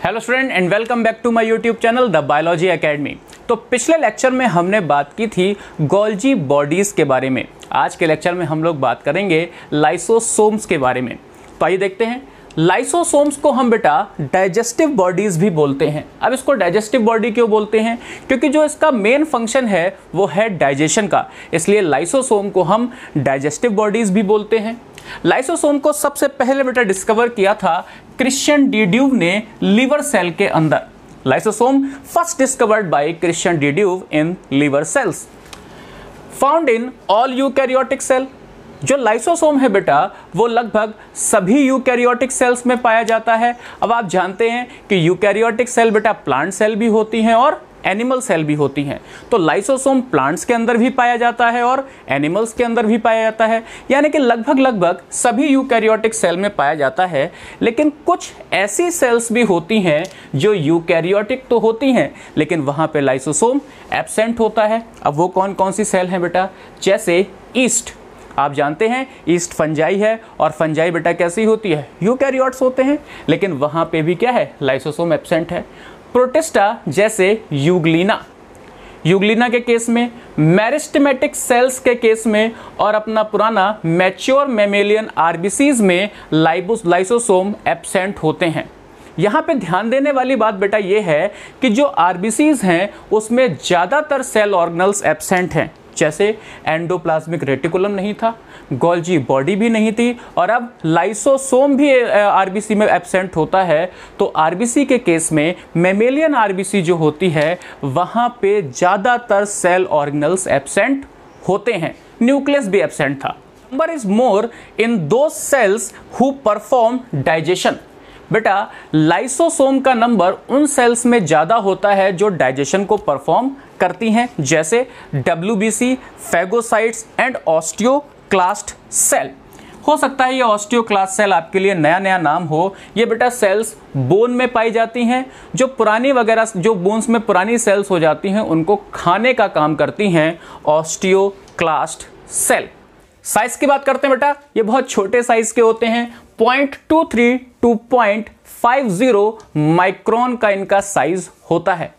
Hello student and welcome back to my YouTube channel the biology academy. तो पिछले lecture में हमने बात की थी गोल्जी बॉडीज़ के बारे में। आज के लेक्चर में हम लोग बात करेंगे लाइसोसोम्स के बारे में। तो आइए देखते हैं। लाइसोसोम्स को हम बेटा डाइजेस्टिव बॉडीज़ भी बोलते हैं। अब इसको डाइजेस्टिव बॉडी क्यों बोलते हैं? क्योंकि जो इसका मेन फंक्शन है वो है डाइजेशन का, इसलिए लाइसोसोम को हम डाइजेस्टिव बॉडीज़ भी बोलते हैं। लाइसोसोम को सबसे पहले बेटा डिस्कवर किया था क्रिश्चियन डिड्यूव ने लीवर सेल के अंदर। Lysosome first discovered by Christian de Duve in liver cells, found in all eukaryotic cell. जो लाइसोसोम है बेटा वो लगभग सभी यूकैरियोटिक सेल्स में पाया जाता है। अब आप जानते हैं कि यूकैरियोटिक सेल बेटा प्लांट सेल भी होती हैं और एनिमल सेल भी होती हैं। तो लाइसोसोम प्लांट्स के अंदर भी पाया जाता है और एनिमल्स के अंदर भी पाया जाता है, यानी कि लगभग सभी यूकैरियोटिक सेल में पाया जाता है। लेकिन कुछ ऐसी सेल्स भी होती हैं जो यूकैरियोटिक तो होती हैं लेकिन वहाँ पे लाइसोसोम एब्सेंट होता है। अब वो कौन कौन सी सेल हैं बेटा? जैसे ईस्ट, आप जानते हैं ईस्ट फंजाई है और फंजाई बेटा कैसी होती है? यूकैरियोट्स होते हैं, लेकिन वहाँ पे भी क्या है? लाइसोसोम एब्सेंट है। प्रोटिस्टा जैसे यूग्लिना के केस में, मेरिस्टेमेटिक सेल्स के केस में और अपना पुराना मैच्योर मैमेलियन आरबीसीज में लाइसोसोम एब्सेंट होते हैं। यहाँ पे ध्यान देने वाली बात बेटा ये है कि जो आरबीसीज हैं उसमें ज़्यादातर सेल ऑर्गेनल्स एब्सेंट हैं। जैसे एंडोप्लाज्मिक रेटिकुलम नहीं था, गोल्जी बॉडी भी नहीं थी और अब लाइसोसोम भी आरबीसी में एब्सेंट होता है। तो आरबीसी के केस में मैमेलियन आरबीसी जो होती है वहाँ पे ज़्यादातर सेल ऑर्गेनल्स एब्सेंट होते हैं। न्यूक्लियस भी एब्सेंट था। नंबर इज मोर इन दो सेल्स हु परफॉर्म डाइजेशन। बेटा लाइसोसोम का नंबर उन सेल्स में ज़्यादा होता है जो डाइजेशन को परफॉर्म करती हैं, जैसे WBC, phagocytes and osteoclast cell. हो सकता है ये ऑस्टियोक्लास्ट सेल आपके लिए नया नया नाम हो। ये बेटा सेल्स बोन में पाई जाती हैं। जो पुरानी वगैरह जो बोन्स में पुरानी सेल्स हो जाती हैं उनको खाने का काम करती हैं ऑस्टियोक्लास्ट सेल। साइज की बात करते हैं बेटा, ये बहुत छोटे साइज के होते हैं। 0.23 टू 0.50 माइक्रोन का इनका साइज होता है।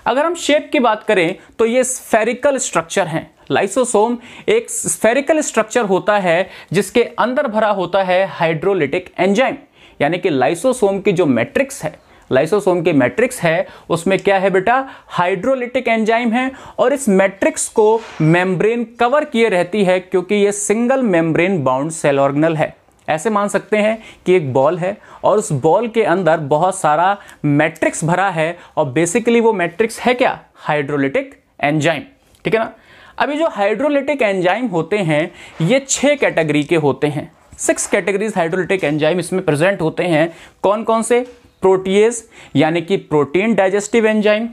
अगर हम शेप की बात करें तो ये स्फेरिकल स्ट्रक्चर हैं। लाइसोसोम एक स्फेरिकल स्ट्रक्चर होता है जिसके अंदर भरा होता है हाइड्रोलिटिक एंजाइम, यानी कि लाइसोसोम की जो मैट्रिक्स है, लाइसोसोम की मैट्रिक्स है उसमें क्या है बेटा? हाइड्रोलिटिक एंजाइम है। और इस मैट्रिक्स को मेम्ब्रेन कवर किए रहती है क्योंकि ये single membrane bound cell organelle है। ऐसे मान सकते हैं कि एक बॉल है और उस बॉल के अंदर बहुत सारा मैट्रिक्स भरा है और बेसिकली वो मैट्रिक्स है क्या? Hydrolytic enzyme. ठीक है ना। अभी जो हाइड्रोलिटिक एंजाइम होते हैं ये 6 कैटेगरी के होते हैं। 6 कैटेगरीज हाइड्रोलिटिक एंजाइम इसमें प्रेजेंट होते हैं। कौन कौन से? प्रोटीएज यानी कि प्रोटीन डाइजेस्टिव एंजाइम,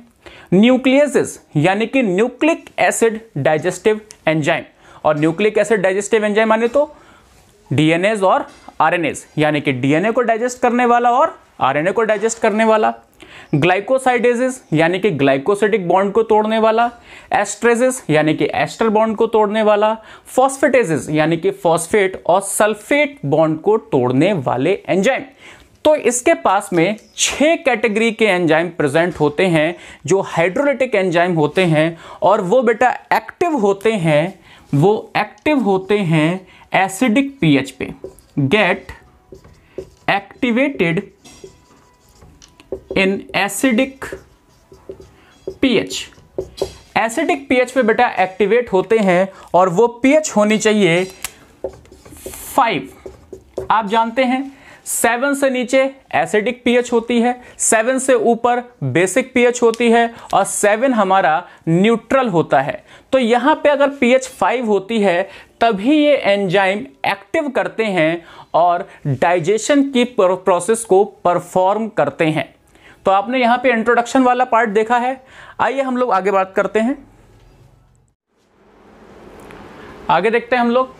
न्यूक्लियसेस यानी कि न्यूक्लिक एसिड डाइजेस्टिव एंजाइम, और न्यूक्लिक एसिड डाइजेस्टिव एंजाइम माने तो डीएनएज और आरएनएज, यानी कि डीएनए को डाइजेस्ट करने वाला और आरएनए को डाइजेस्ट करने वाला। ग्लाइकोसाइडेजेस यानी कि ग्लाइकोसिडिक बॉन्ड को तोड़ने वाला। एस्ट्रेजेस यानी कि एस्टर बॉन्ड को तोड़ने वाला। फॉस्फेटेजेस यानी कि फॉस्फेट और सल्फेट बॉन्ड को तोड़ने वाले एंजाइम। तो इसके पास में 6 कैटेगरी के एंजाइम प्रेजेंट होते हैं जो हाइड्रोलिटिक एंजाइम होते हैं, और वो बेटा एक्टिव होते हैं एसिडिक पीएच पे। Gate activated in acidic pH. Acidic pH पे बेटा एक्टिवेट होते हैं और वो पीएच होनी चाहिए 5। आप जानते हैं 7 से नीचे एसिडिक पीएच होती है, 7 से ऊपर बेसिक पीएच होती है और 7 हमारा न्यूट्रल होता है। तो यहाँ पे अगर पीएच 5 होती है तभी ये एंजाइम एक्टिव करते हैं और डाइजेशन की प्रोसेस को परफॉर्म करते हैं। तो आपने यहाँ पे इंट्रोडक्शन वाला पार्ट देखा है। आइए हम लोग आगे बात करते हैं। आगे देखते हैं हम लोग।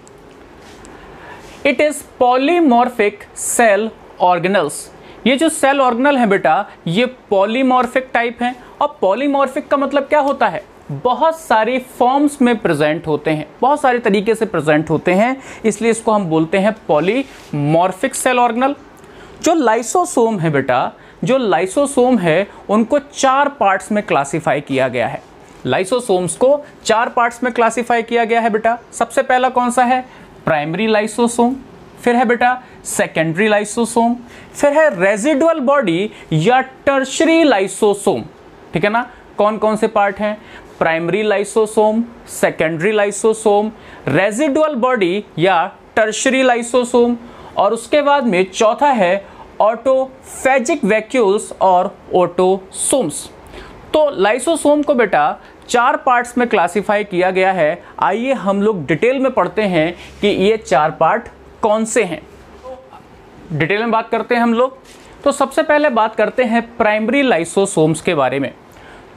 It is polymorphic cell organelles. ये जो सेल ऑर्गेनल है बेटा ये पॉलीमॉर्फिक टाइप हैं। और पॉलीमॉर्फिक का मतलब क्या होता है? बहुत सारी फॉर्म्स में प्रेजेंट होते हैं, बहुत सारे तरीके से प्रेजेंट होते हैं, इसलिए इसको हम बोलते हैं पॉलीमॉर्फिक सेल ऑर्गेनल। जो लाइसोसोम है बेटा, जो लाइसोसोम है उनको 4 पार्ट्स में क्लासिफाई किया गया है। लाइसोसोम्स को 4 पार्ट्स में क्लासिफाई किया गया है बेटा। सबसे पहला कौन सा है? प्राइमरी लाइसोसोम, फिर है बेटा सेकेंडरी लाइसोसोम, फिर है रेजिडुअल बॉडी या टर्शरी लाइसोसोम। ठीक है ना? कौन कौन से पार्ट हैं? Primary lysosome, secondary lysosome, residual body या टर्शरी लाइसोसोम, और उसके बाद में चौथा है ऑटोफेजिक वैक्यूल्स और ऑटोसोम्स। तो लाइसोसोम को बेटा 4 पार्ट्स में क्लासिफाई किया गया है। आइए हम लोग डिटेल में पढ़ते हैं कि ये 4 पार्ट कौन से हैं। डिटेल में बात करते हैं हम लोग। तो सबसे पहले बात करते हैं प्राइमरी लाइसोसोम्स के बारे में।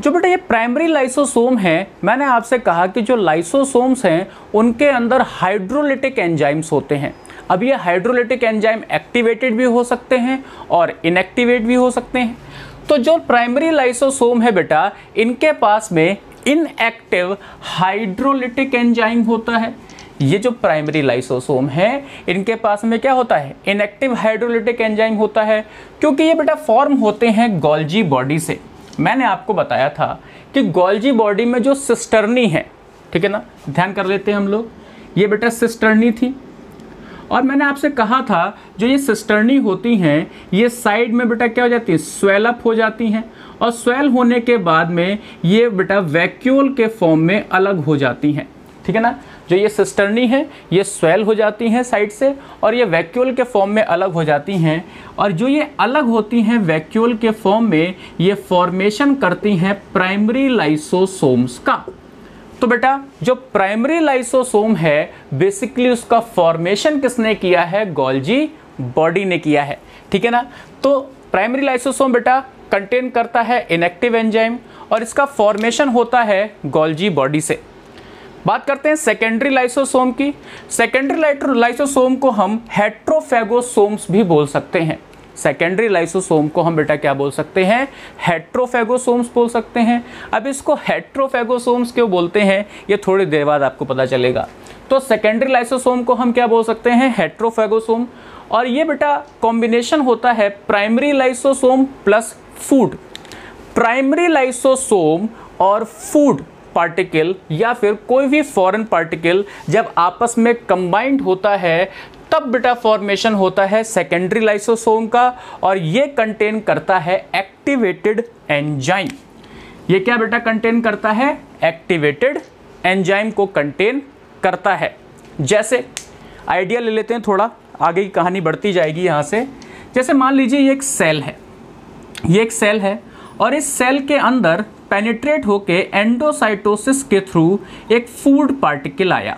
जो बेटा ये प्राइमरी लाइसोसोम है, मैंने आपसे कहा कि जो लाइसोसोम्स हैं उनके अंदर हाइड्रोलिटिक एंजाइम्स होते हैं। अब ये हाइड्रोलिटिक एंजाइम एक्टिवेटेड भी हो सकते हैं और इनएक्टिवेट भी हो सकते हैं। तो जो प्राइमरी लाइसोसोम है बेटा, इनके पास में इनएक्टिव हाइड्रोलिटिक एंजाइम होता है। ये जो प्राइमरी लाइसोसोम है इनके पास में क्या होता है? इनएक्टिव हाइड्रोलिटिक एंजाइम होता है, क्योंकि ये बेटा फॉर्म होते हैं गोल्जी बॉडी से। मैंने आपको बताया था कि गोल्जी बॉडी में जो सिस्टर्नी है, ठीक है ना, ध्यान कर लेते हैं हम लोग। ये बेटा सिस्टर्नी थी, और मैंने आपसे कहा था जो ये सिस्टर्नी होती हैं ये साइड में बेटा क्या हो जाती है? स्वेल अप हो जाती हैं, और स्वेल होने के बाद में ये बेटा वैक्यूल के फॉर्म में अलग हो जाती हैं। ठीक है ना? जो ये सिस्टर्नी है ये स्वेल हो जाती हैं साइड से, और ये वैक्यूल के फॉर्म में अलग हो जाती हैं, और जो ये अलग होती हैं वैक्यूल के फॉर्म में, ये फॉर्मेशन करती हैं प्राइमरी लाइसोसोम्स का। तो बेटा जो प्राइमरी लाइसोसोम है बेसिकली उसका फॉर्मेशन किसने किया है? गोल्जी बॉडी ने किया है। ठीक है ना? तो प्राइमरी लाइसोसोम बेटा कंटेन करता है इनएक्टिव एंजाइम, और इसका फॉर्मेशन होता है गोल्जी बॉडी से। बात करते हैं सेकेंडरी लाइसोसोम की। सेकेंडरी लाइसोसोम को हम हेट्रोफेगोसोम्स भी बोल सकते हैं। सेकेंडरी लाइसोसोम को हम बेटा क्या बोल सकते हैं? हेट्रोफेगोसोम्स बोल सकते हैं। अब इसको हेट्रोफेगोसोम्स क्यों बोलते हैं ये थोड़ी देर बाद आपको पता चलेगा। तो सेकेंडरी लाइसोसोम को हम क्या बोल सकते हैं? हेट्रोफेगोसोम। और ये बेटा कॉम्बिनेशन होता है primary lysosome plus food. Primary lysosome और फूड पार्टिकल या फिर कोई भी फॉरेन पार्टिकल जब आपस में कंबाइंड होता है तब बेटा फॉर्मेशन होता है सेकेंडरी लाइसोसोम का, और ये कंटेन करता है एक्टिवेटेड एंजाइम। ये क्या बेटा कंटेन करता है? एक्टिवेटेड एंजाइम को कंटेन करता है। जैसे आइडिया ले लेते हैं, थोड़ा आगे की कहानी बढ़ती जाएगी यहाँ से। जैसे मान लीजिए ये एक सेल है, ये एक सेल है, और इस सेल के अंदर पेनिट्रेट होके एंडोसाइटोसिस के थ्रू एक फूड पार्टिकल आया।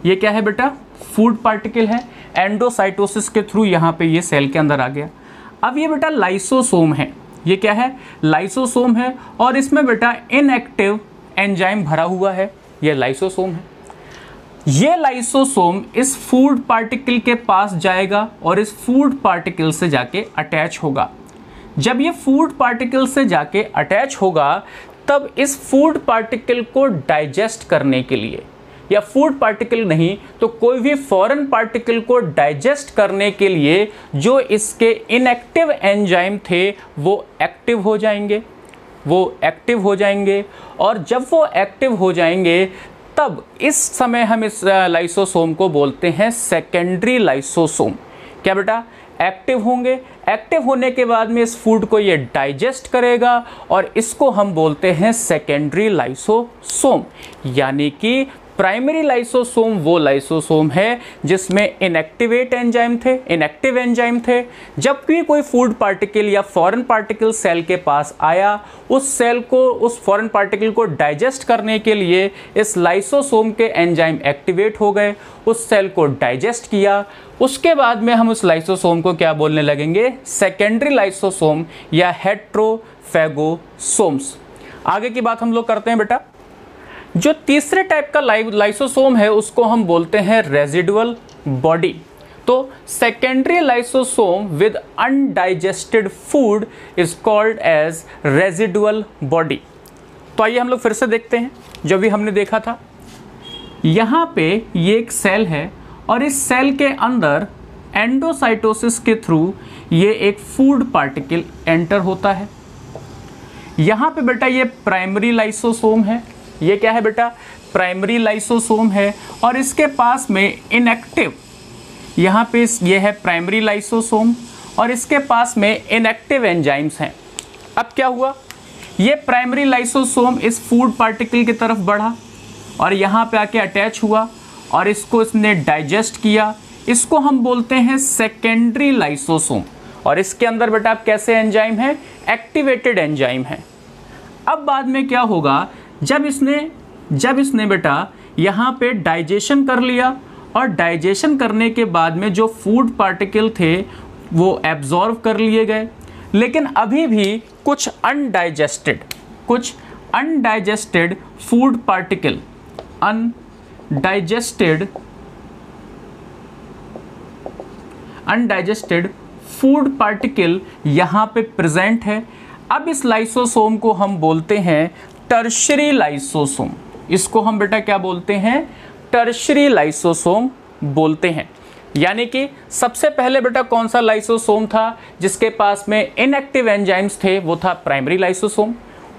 ये क्या है बेटा? फूड पार्टिकल है। एंडोसाइटोसिस के थ्रू यहाँ पे ये सेल के अंदर आ गया। अब ये बेटा लाइसोसोम है। ये क्या है? लाइसोसोम है, और इसमें बेटा इनएक्टिव एंजाइम भरा हुआ है। ये लाइसोसोम है। ये लाइसोसोम इस फूड पार्टिकल के पास जाएगा और इस फूड पार्टिकल से जाके अटैच होगा। जब ये फूड पार्टिकल से जाके अटैच होगा तब इस फूड पार्टिकल को डाइजेस्ट करने के लिए, या फूड पार्टिकल नहीं तो कोई भी फॉरेन पार्टिकल को डाइजेस्ट करने के लिए जो इसके इनएक्टिव एंजाइम थे वो एक्टिव हो जाएंगे। और जब वो एक्टिव हो जाएंगे तब इस समय हम इस लाइसोसोम को बोलते हैं सेकेंडरी लाइसोसोम। क्या बेटा? एक्टिव होंगे। एक्टिव होने के बाद में इस फूड को ये डाइजेस्ट करेगा और इसको हम बोलते हैं सेकेंडरी लाइसोसोम। यानी कि प्राइमरी लाइसोसोम वो लाइसोसोम है जिसमें इनएक्टिव एंजाइम थे। जब भी कोई फूड पार्टिकल या फॉरेन पार्टिकल सेल के पास आया, उस सेल को, उस फॉरेन पार्टिकल को डाइजेस्ट करने के लिए इस लाइसोसोम के एंजाइम एक्टिवेट हो गए, उस सेल को डाइजेस्ट किया। उसके बाद में हम उस लाइसोसोम को क्या बोलने लगेंगे? सेकेंडरी लाइसोसोम या हेट्रोफेगोसोम्स। आगे की बात हम लोग करते हैं बेटा। जो तीसरे टाइप का लाइसोसोम है उसको हम बोलते हैं रेजिडुअल बॉडी। तो secondary lysosome with undigested food is called as residual body. तो आइए हम लोग फिर से देखते हैं जो भी हमने देखा था। यहाँ पे ये एक सेल है और इस सेल के अंदर एंडोसाइटोसिस के थ्रू ये एक फूड पार्टिकल एंटर होता है। यहाँ पे बेटा ये प्राइमरी लाइसोसोम है। ये क्या है बेटा? प्राइमरी लाइसोसोम है। और इसके पास में इनएक्टिव, यहाँ पे ये है प्राइमरी लाइसोसोम और इसके पास में इनएक्टिव एंजाइम्स हैं। अब क्या हुआ, ये प्राइमरी लाइसोसोम इस फूड पार्टिकल की तरफ बढ़ा और यहाँ पे आके अटैच हुआ और इसको इसने डाइजेस्ट किया। इसको हम बोलते हैं सेकेंडरी लाइसोसोम। और इसके अंदर बेटा आप कैसे एंजाइम है? एक्टिवेटेड एंजाइम है। अब बाद में क्या होगा, जब इसने बेटा यहाँ पे डाइजेशन कर लिया और डाइजेशन करने के बाद में जो फूड पार्टिकल थे वो एब्जॉर्व कर लिए गए, लेकिन अभी भी कुछ undigested food particle, undigested food particle यहाँ पे प्रेजेंट है। अब इस लाइसोसोम को हम बोलते हैं टर्शरी लाइसोसोम। इसको हम बेटा क्या बोलते हैं? टर्शरी लाइसोसोम बोलते हैं। यानी कि सबसे पहले बेटा कौन सा लाइसोसोम था जिसके पास में इनएक्टिव एंजाइम्स थे? वो था प्राइमरी लाइसोसोम।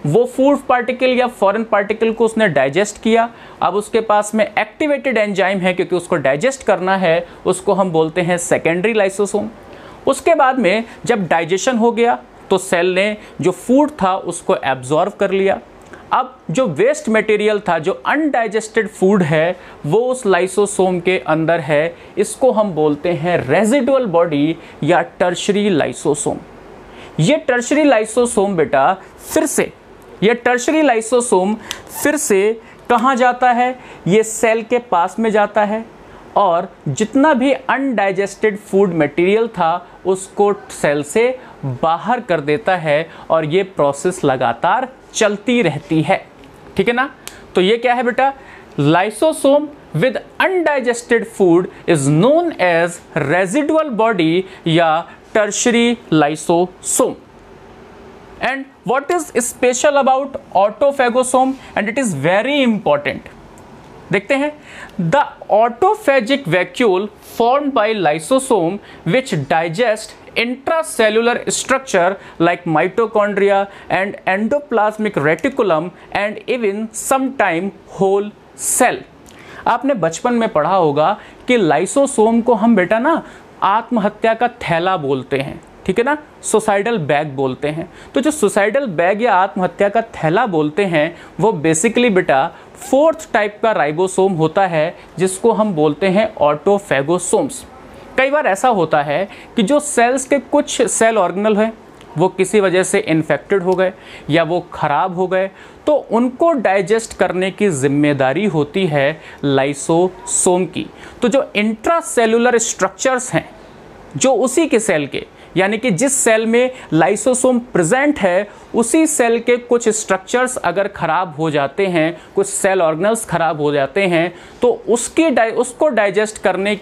वो फूड पार्टिकल या फॉरेन पार्टिकल को उसने डाइजेस्ट किया। अब उसके पास में एक्टिवेटेड एंजाइम है क्योंकि उसको डाइजेस्ट करना है, उसको हम बोलते हैं सेकेंडरी लाइसोसोम। उसके बाद में जब डाइजेशन हो गया तो सेल ने जो फूड था उसको एब्जॉर्व कर लिया। अब जो वेस्ट मटेरियल था, जो अनडाइजेस्टेड फूड है, वो उस लाइसोसोम के अंदर है। इसको हम बोलते हैं रेजिडुअल बॉडी या टर्शरी लाइसोसोम। ये टर्शरी लाइसोसोम बेटा फिर से कहाँ जाता है? ये सेल के पास में जाता है और जितना भी अनडाइजेस्टेड फूड मटेरियल था उसको सेल से बाहर कर देता है और ये प्रोसेस लगातार चलती रहती है। ठीक है ना? तो ये क्या है बेटा? Lysosome with undigested food is known as residual body या tertiary lysosome. And what is special about autophagosome? And it is very important. देखते हैं, the autophagic vacuole formed by lysosome which digest intracellular structure like mitochondria and endoplasmic reticulum and even sometime whole cell. आपने बचपन में पढ़ा होगा कि lysosome को हम बेटा ना आत्महत्या का थैला बोलते हैं। ठीक है ना? सुसाइडल बैग बोलते हैं। तो जो सुसाइडल बैग या आत्महत्या का थैला बोलते हैं वो बेसिकली बेटा 4th टाइप का राइबोसोम होता है जिसको हम बोलते हैं ऑटोफैगोसोम्स। कई बार ऐसा होता है कि जो सेल्स के कुछ सेल ऑर्गेनल हैं वो किसी वजह से इन्फेक्टेड हो गए या वो खराब हो गए, तो उनको डाइजेस्ट करने की जिम्मेदारी होती है लाइसोसोम की। तो जो इंट्रासेलुलर स्ट्रक्चर्स हैं जो उसी के सेल के, यानी कि जिस सेल में लाइसोसोम प्रेजेंट है उसी सेल के कुछ स्ट्रक्चर्स अगर खराब हो जाते हैं, कुछ सेल ऑर्गेनल्स खराब हो जाते हैं, तो उसको डाइजेस्ट करने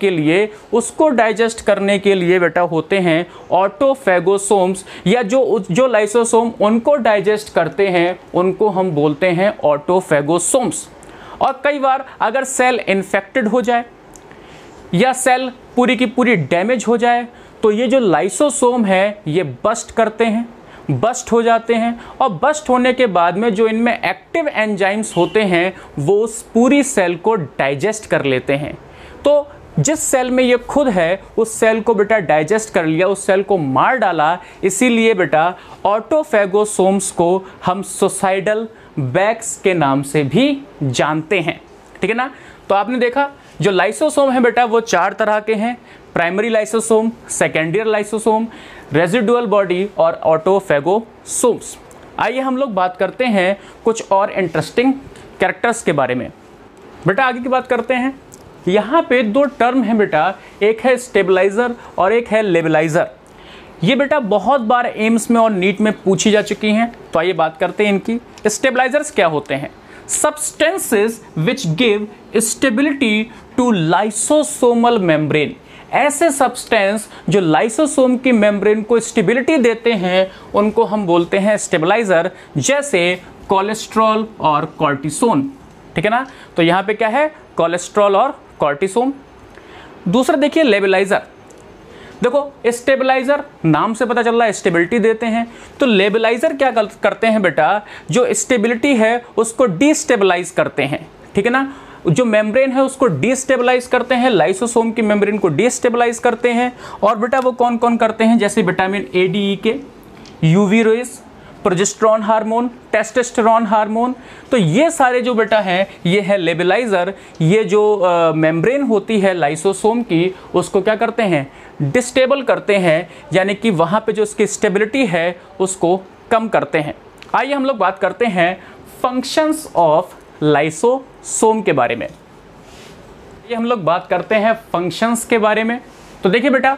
के लिए बेटा होते हैं ऑटोफैगोसोम्स, या जो लाइसोसोम उनको डाइजेस्ट करते हैं उनको हम बोलते हैं ऑटोफैगोसोम्स। और कई बार अगर सेल इन्फेक्टेड हो जाए या सेल पूरी की पूरी डैमेज हो जाए तो ये जो लाइसोसोम है ये बस्ट हो जाते हैं और बस्ट होने के बाद में जो इनमें एक्टिव एंजाइम्स होते हैं वो उस पूरी सेल को डाइजेस्ट कर लेते हैं। तो जिस सेल में ये खुद है उस सेल को बेटा डाइजेस्ट कर लिया, उस सेल को मार डाला, इसीलिए बेटा ऑटोफैगोसोम्स को हम सुसाइडल बैग्स के नाम से भी जानते हैं। ठीक है ना? तो आपने देखा जो लाइसोसोम है बेटा वो 4 तरह के हैं: primary lysosome, secondary lysosome, residual body और ऑटोफैगोसोम्स। आइए हम लोग बात करते हैं कुछ और इंटरेस्टिंग कैरेक्टर्स के बारे में। बेटा आगे की बात करते हैं। यहाँ पे 2 टर्म हैं बेटा, एक है स्टेबलाइजर और एक है लेवलाइजर। ये बेटा बहुत बार एम्स में और नीट में पूछी जा चुकी हैं, तो आइए बात करते हैं इनकी। स्टेबलाइजर्स क्या होते हैं? Substances which give stability to lysosomal membrane। ऐसे सब्सटेंस जो लाइसोसोम की मेम्ब्रेन को स्टेबिलिटी देते हैं उनको हम बोलते हैं स्टेबलाइजर, जैसे कोलेस्ट्रॉल और कॉर्टिसोन। ठीक है ना? तो यहाँ पे क्या है? कोलेस्ट्रॉल और कॉर्टिसोन। दूसरा देखिए लेवलाइजर। देखो स्टेबलाइजर नाम से पता चल रहा है स्टेबिलिटी देते हैं, तो लेबलाइजर क्या करते हैं बेटा, जो स्टेबिलिटी है उसको डिस्टेबलाइज करते हैं, ठीक है ना। जो मेम्ब्रेन है उसको डिस्टेबलाइज करते हैं, लाइसोसोम की मेम्ब्रेन को डिस्टेबलाइज करते हैं। और बेटा वो कौन कौन करते हैं, जैसे विटामिन ए डी ई के, UV rays, progesterone hormone, testosterone hormone, तो ये सारे जो बेटा हैं ये है लेबलाइजर। ये जो मेम्ब्रेन होती है लाइसोसोम की उसको क्या करते हैं, डिस्टेबल करते हैं, यानी कि वहाँ पे जो उसकी स्टेबिलिटी है उसको कम करते हैं। आइए हम लोग बात करते हैं फंक्शंस ऑफ लाइसोसोम के बारे में। ये हम लोग बात करते हैं फंक्शंस के बारे में। तो देखिए बेटा,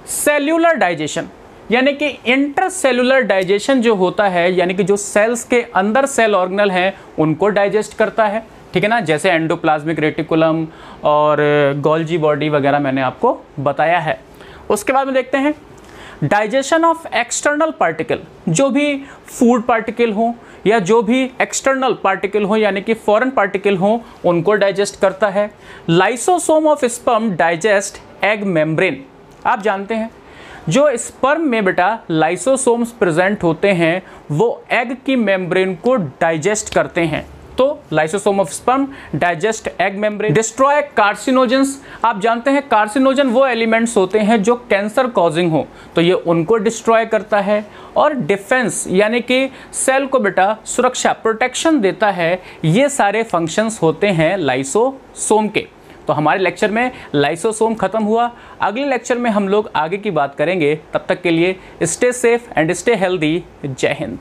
सेल्यूलर डाइजेशन यानी कि इंटरसेल्यूलर डाइजेशन जो होता है, यानी कि जो सेल्स के अंदर सेल ऑर्गेनल हैं उनको डाइजेस्ट करता है, ठीक है ना, जैसे एंडोप्लाज्मिक रेटिकुलम और गोल्जी बॉडी वगैरह मैंने आपको बताया है। उसके बाद में देखते हैं डाइजेशन ऑफ एक्सटर्नल पार्टिकल, जो भी फूड पार्टिकल हो या जो भी एक्सटर्नल पार्टिकल हो यानी कि फॉरेन पार्टिकल हो उनको डाइजेस्ट करता है। Lysosome of sperm digest egg membrane. आप जानते हैं जो स्पर्म में बेटा लाइसोसोम्स प्रेजेंट होते हैं वो एग की मेम्ब्रेन को डाइजेस्ट करते हैं। तो lysosome of sperm digest egg membrane. Destroy carcinogens. आप जानते हैं कार्सिनोजन वो एलिमेंट्स होते हैं जो कैंसर कॉजिंग हो, तो ये उनको डिस्ट्रॉय करता है। और डिफेंस यानी कि सेल को बेटा सुरक्षा प्रोटेक्शन देता है। ये सारे फंक्शंस होते हैं लाइसोसोम के। तो हमारे लेक्चर में लाइसोसोम खत्म हुआ। अगले लेक्चर में हम लोग आगे की बात करेंगे। तब तक के लिए stay safe and stay healthy. जय हिंद।